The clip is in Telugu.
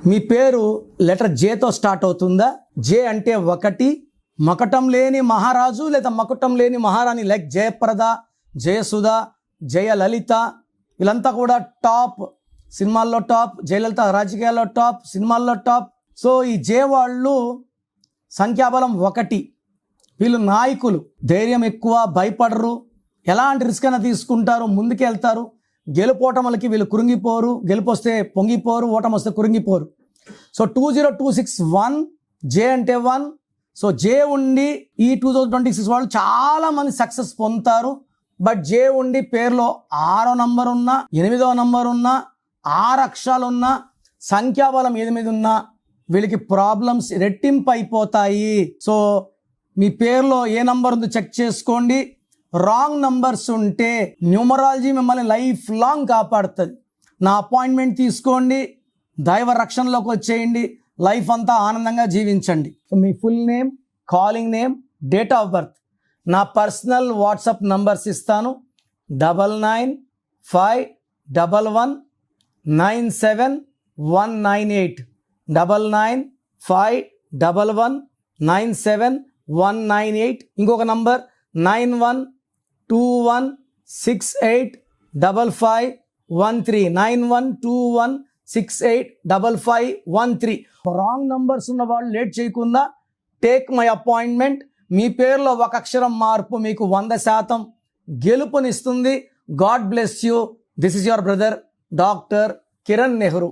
మీ పేరు లెటర్ జేతో స్టార్ట్ అవుతుందా? జే అంటే ఒకటి, మకటం లేని మహారాజు లేదా మకుటం లేని మహారాణి, లైక్ జయప్రద, జయసుధ, జయలలిత, వీళ్ళంతా కూడా టాప్, సినిమాల్లో టాప్. జయలలిత రాజకీయాల్లో టాప్, సినిమాల్లో టాప్. సో ఈ జే వాళ్ళు సంఖ్యాబలం ఒకటి. వీళ్ళు నాయకులు, ధైర్యం ఎక్కువ, భయపడరు, ఎలాంటి రిస్క్ అయినా తీసుకుంటారు, ముందుకు వెళ్తారు. గెలుపోటములకి వీళ్ళు కృంగిపోరు, గెలుపొస్తే పొంగిపోరు, ఓటమి వస్తే కృంగిపోరు. సో 20261 జే అంటే 1. సో జే ఉండి ఈ 2026 వాళ్ళు చాలా మంది సక్సెస్ పొందుతారు. బట్ జే ఉండి పేరులో 6వ నంబర్ ఉన్నా, 8వ నంబర్ ఉన్నా, 6 అక్షరాలు ఉన్నా, సంఖ్యాబలం 8 ఉన్నా వీళ్ళకి ప్రాబ్లమ్స్ రెట్టింపు అయిపోతాయి. సో మీ పేరులో ఏ నంబర్ ఉందో చెక్ చేసుకోండి. రాంగ్ నంబర్స్ ఉంటే న్యూమరాలజీ మిమ్మల్ని లైఫ్ లాంగ్ కాపాడుతుంది. నా అపాయింట్మెంట్ తీసుకోండి, దైవ రక్షణలోకి వచ్చేయండి, లైఫ్ అంతా ఆనందంగా జీవించండి. So me full name, calling name, date of birth, నా పర్సనల్ వాట్సాప్ నంబర్స్ ఇస్తాను. 9951197198 9951197198. ఇంకొక నంబర్ 9121685513 9121685513. రాంగ్ నంబర్స్ ఉన్న వాళ్ళు లేట్ చేయకుండా టేక్ మై అపాయింట్మెంట్. మీ పేరులో ఒక అక్షరం మార్పు మీకు 100% గెలుపునిస్తుంది. God bless you. This is your brother doctor Kiran Nehru.